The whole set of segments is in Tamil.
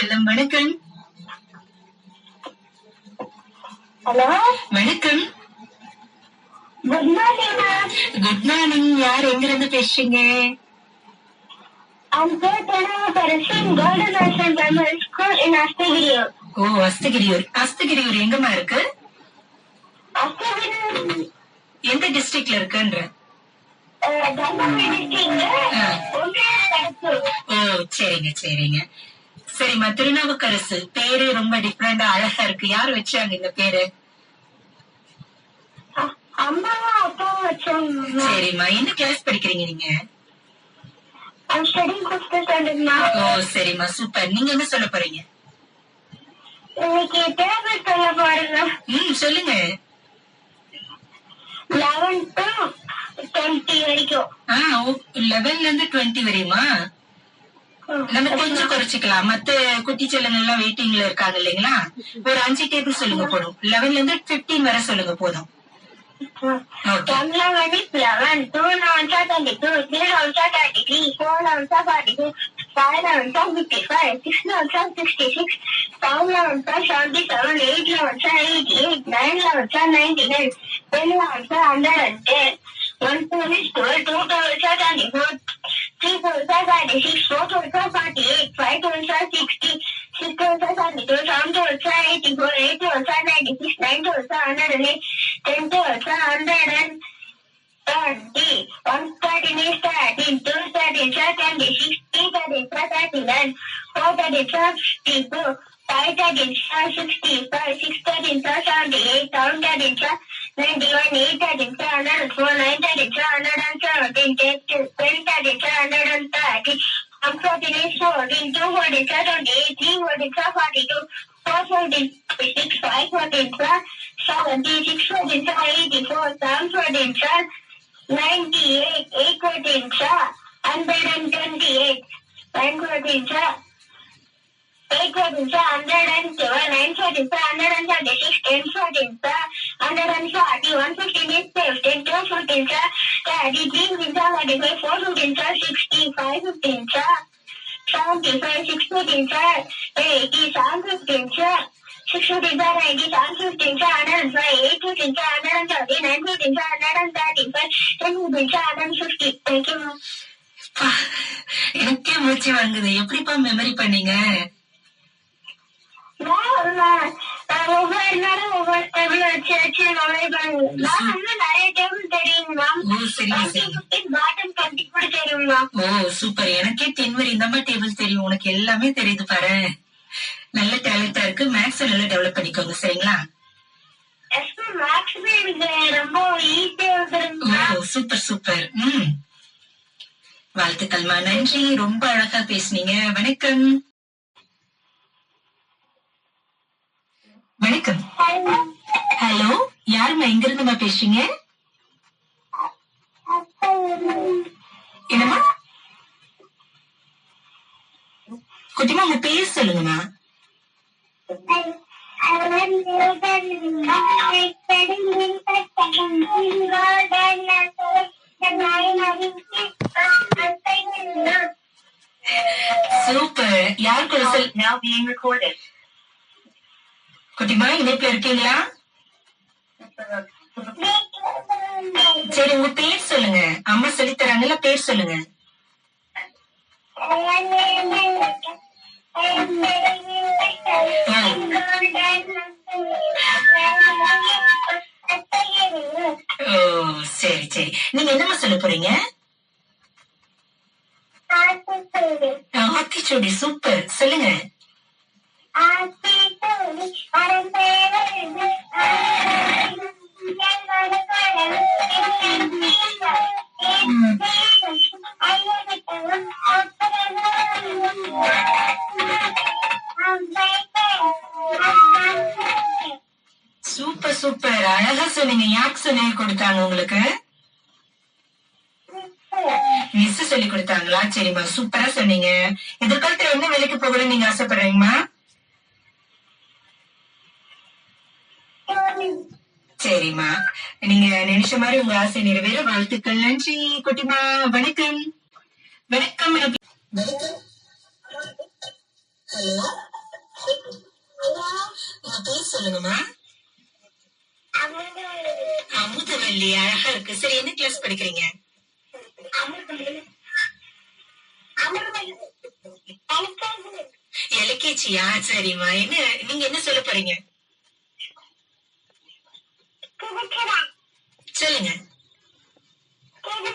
செல்லம். வணக்கம். ஹலோ, வணக்கம். Good morning ma'am. Good morning. யார் எங்க இருந்து பேசுறீங்க? Golden ocean primary school in Asthagiriyur. ஓ, அஸ்தகிரியூர். அஸ்தகிரியூர் எங்கம்மா இருக்கு? அஸ்தகிரியூர் எந்த டிஸ்ட்ரிக்ட்ல இருக்குன்ற? தர்மபுரி டிஸ்ட்ரிக்ட்ல ஒன்றியம். ஓ, சரிங்க சரிங்க. சரிம்மா, திருநாவுக்கரசு பேரு ரொம்ப டிஃபரெண்டா அழகா இருக்கு. யார் வச்சாங்க இந்த பேரு? அம்மாவும் அப்பாவும் வச்சாங்க. சரிம்மா, என்ன கிளாஸ் படிக்கிறீங்க நீங்க? I'm studying fifth standard now. ஓ, சரிம்மா, சூப்பர். நீங்க என்ன சொல்ல போறீங்க? இன்னைக்கு டேபிள் சொல்ல போறேன். சொல்லுங்க. 11 to 20 வரைக்கும். 11ல இருந்து 20 வரையுமா? நம்ம கொஞ்சம் குறைச்சிக்கலாம். மத்த குட்டி செல்லங்கள் எல்லாம் வெயிட்டிங்ல இருக்காங்க இல்லைங்களா? ஒரு 5 டேபிள் சொல்லுங்க போதும். 11ல இருந்து 15 வரை சொல்லுங்க போதும். 1 11 11 2 11 22 3 11 33 4 11 42 5 11 55 6 11 66 7 11 77 8 11 88 9 11 99 10 11 110 1 12 2 12 24 3 12 36 4 12 48 5 12 60 6 12 72 7 12 84 8 12 96 9 12 108 10 12 130 113 13 213 36 313 39 413 52 513 65 613 78 713 91 813 104 913 117 1013 130 114 14 214 28 314 42 414 514 70 614 84 714 98 814 128 914 814 112 914 136 1014 140 115 10 215 33 45 415 60 515 75 615 80 715 615 90 715 105 815 130 915 135 1015 150. Thank you, ma'am. எனக்கே மூச்சு வாங்குது. எப்படிப்பா மெமரி பண்ணீங்க? ஒவ்வொரு நாளும் ஒவ்வொரு டேபிள் வச்சு வச்சு மெமரி பண்ணுவேன். நான் வந்து நிறைய டேபிள் தெரியும் மேம். ஓ, சரிங்க சரி. பாட்டம் 20 கூட தெரியும் மேம். ஓ, சூப்பர். எனக்கே 10 வரை இந்த மாதிரி டேபிள் தெரியும். உனக்கு எல்லாமே தெரியுது பாரு. நல்ல டேலண்டா இருக்கு. மேக்ஸ் நல்லா டெவலப் பண்ணிக்கோங்க, சரிங்களா? மேக்ஸ்மே எனக்கு ரொம்ப ஈஸியா வந்துருங்க. ஓ, சூப்பர் சூப்பர். வாழ்த்துக்கள்மா. நன்றி. ரொம்ப அழகா பேசுனீங்க. வணக்கம். வணக்கம். ஹலோ, யாருமா எங்க இருந்துமா பேசுறீங்க? என்னம்மா? குட்டிமா, உங்க பேர் சொல்லுங்கம்மா. சூப்பர். யார் கூட குட்டிமா இணைப்புல இருக்கீங்களா? சரி, உங்க பேர் சொல்லுங்க. அம்மா சொல்லி தராங்கல்ல, பேர் சொல்லுங்க. ஓ, சரி சரி. நீங்க என்னமா சொல்ல போறீங்க? ஆத்திச்சூடி. சூப்பர். சொல்லுங்க. Super super. அழகா சொன்னீங்க. யாருக்கு சொல்லி கொடுத்தாங்க உங்களுக்கு? மிஸ் சொல்லி கொடுத்தாங்களா? சரிம்மா, சூப்பரா சொன்னீங்க. எதிர்காலத்துல என்ன வேலைக்கு போகணும்னு நீங்க ஆசைப்படுறீங்கம்மா? சரிம்மா, நீங்க நினைச்ச மாதிரி உங்க ஆசை நிறைவேற வாழ்த்துக்கள். நன்றி குட்டிமா. வணக்கம். வணக்கம். ஹலோ. சொல்லுங்கம்மா. அமுதவல்லி, அழகா இருக்கு. சரி, என்ன கிளாஸ் படிக்கிறீங்க? எல்கேஜியா? சரிம்மா. நீங்க என்ன சொல்ல போறீங்க? சொல்லுங்க. ம்,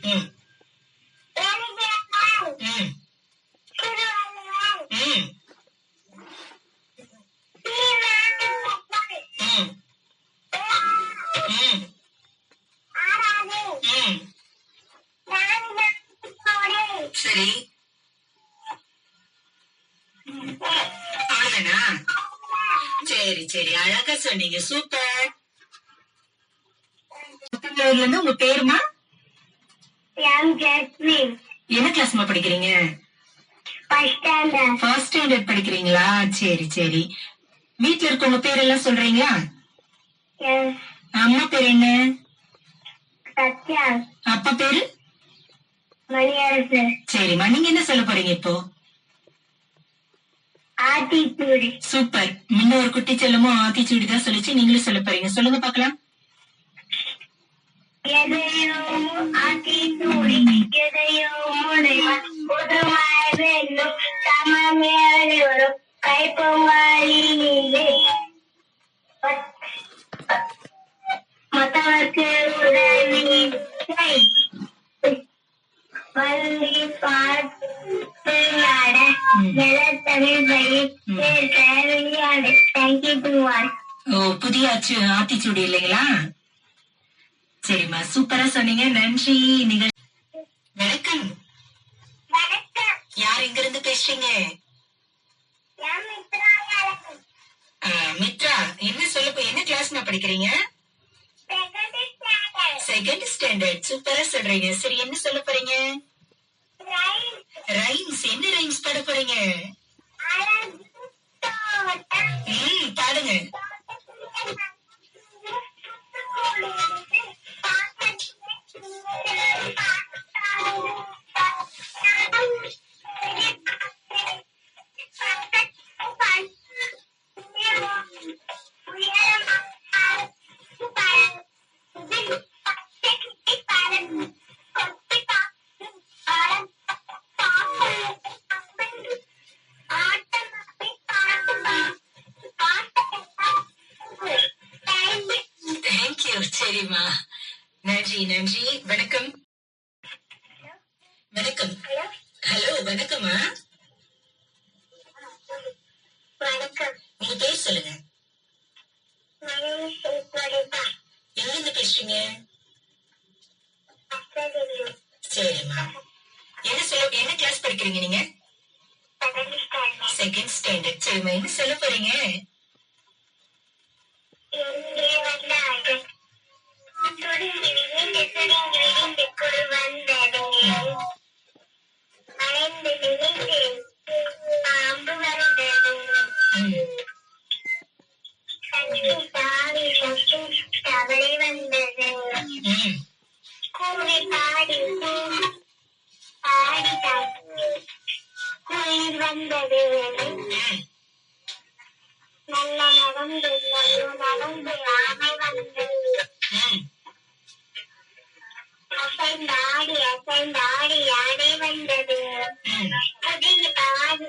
ம், ம், ம், ம், ம். சரி, அவ்வளவுதானா? சரி சரி, அழகா சொன்னீங்க. சூப்பர். இருந்து உங்க பேருமா? என்ன கிளாஸ்மா படிக்கிறீங்க? ஃபர்ஸ்ட் ஸ்டாண்டர்ட் படிக்கிறீங்களா? சரி சரி. வீட்ல இருக்கவங்க பேரெல்லாம் சொல்றீங்களா? அம்மா பேர் என்ன? அப்பா பேரு? சரிம்மா. நீங்க என்ன சொல்ல போறீங்க இப்போ? சூப்பர். முன்ன ஒரு குட்டி செல்லமும் ஆத்திச்சூடி தான் சொல்லிச்சு, நீங்களும் சொல்ல போறீங்க. சொல்லுங்க பாக்கலாம். எதையோ ஆத்திச்சூடி, எதையோ முனைவன், புதுமழை வெல்லும், சமமேறி வரும் கைப்பொங்கலினிலே மத்தவர்க்கு உதவி செய். வள்ளி பார்த்து நட, நிலத்தமிழ் பயிர் விளையாடு. Thank you to all. ஓ, புதிய ஆத்திச்சூடி இல்லைங்களா? சரிம்மா, சூப்பரா சொன்னீங்க. நன்றி. நீங்க வணக்கம். யார் எங்க இருந்து பேசுறீங்க? மித்ரா, என்ன கிளாஸ் படிக்கிறீங்க? Second standard. சூப்பரா சொல்றீங்க. சரி, என்ன சொல்ல போறீங்க? ரைம்ஸ். என்ன ரைம்ஸ் பாட போறீங்க? பாடுங்க. தேங்க்யூ. சரிம்மா, நன்றி நன்றி. வணக்கம். வணக்கம். ஹலோ, வணக்கம்மா. உங்க பேர் சொல்லுங்க. எங்கிருந்து பேசுறீங்க? சரிம்மா. என்ன கிளாஸ் படிக்கிறீங்க நீங்க? Second standard. சரிம்மா, என்ன சொல்ல போறீங்க? கவலை வந்தது. கூவி பாடி பாடி குயில் வந்தது. நல்ல நடந்து நடந்து ஆமை வந்தது. அசைந்தாடி யானை வந்தது. புதிய பாடி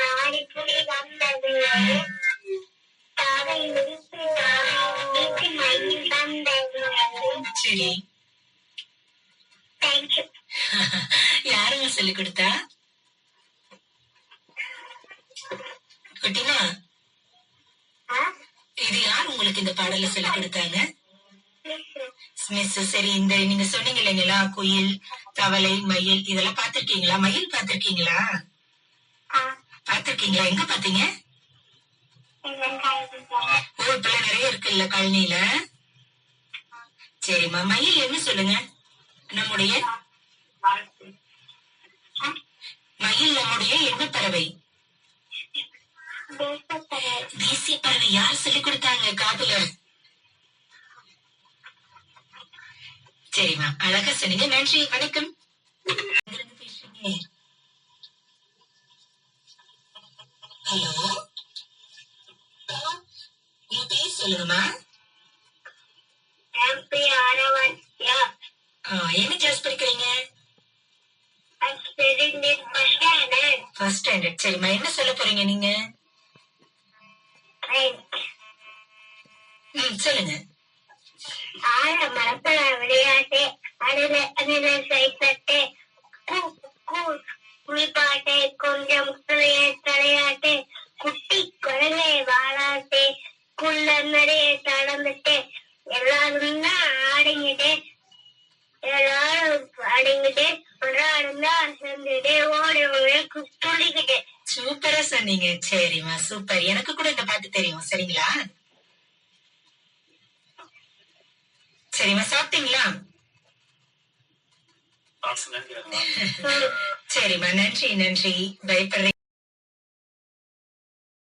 பாடி புலி வந்தது. காதை முடித்து மயில் வந்தது. சரி, தேங்க்யூ. யாருங்க சொல்லி கொடுத்தா? குட்டிமா, இது யார் உங்களுக்கு இந்த பாடல சொல்லி கொடுத்தாங்க? மிஸ். சரி, நீங்க சொன்னீங்க இல்லைங்களா, குயில், தவளை, மயில், இதெல்லாம் பாத்திருக்கீங்களா? மயில் பாத்திருக்கீங்களா? பாத்திருக்கீங்களா? எங்க பாத்தீங்க? ஓ, இப்பெல்லாம் நிறைய இருக்குல்ல கழனியில. சரிம்மா, மயில் என்ன சொல்லுங்க? நம்முடைய மயில் நம்முடைய என்ன பறவை? தேசிய பறவை. யார் சொல்லி கொடுத்தாங்க காதுல? சரிம்மா, அழகா சொன்னீங்க. நன்றி. வணக்கம். ஹலோ. சொல்லுங்கம்மா. MP ஆரவாத்தியா. என்ன கிளாஸ் படிக்கிறீங்க? First standard. சரிம்மா, என்ன சொல்ல போறீங்க நீங்க? சொல்லுங்க. ஆழ மரப்பல விளையாட்டு, அடல சைத்தட்டு, குளிப்பாட்டு, கொஞ்சம் தலையாட்டு, குட்டி குழந்தை வாழாட்டு, குள்ள நிறைய நடந்துட்டு, எல்லாரும் தான் ஆடிங்கிட்டு, எல்லாரும் ஆடிங்கிட்டு, ஒரு ஆடுந்தா சேர்ந்துட்டு, ஓடி ஓடி துள்ளிக்கிட்டு. சூப்பரா சொன்னீங்க. சரிம்மா, சூப்பர். எனக்கு கூட இந்த பாட்டு தெரியும். சரிங்களா? சரிம்மா, சாப்பிட்டீங்களா? சரிம்மா, நன்றி நன்றி. பயப்படுறீங்க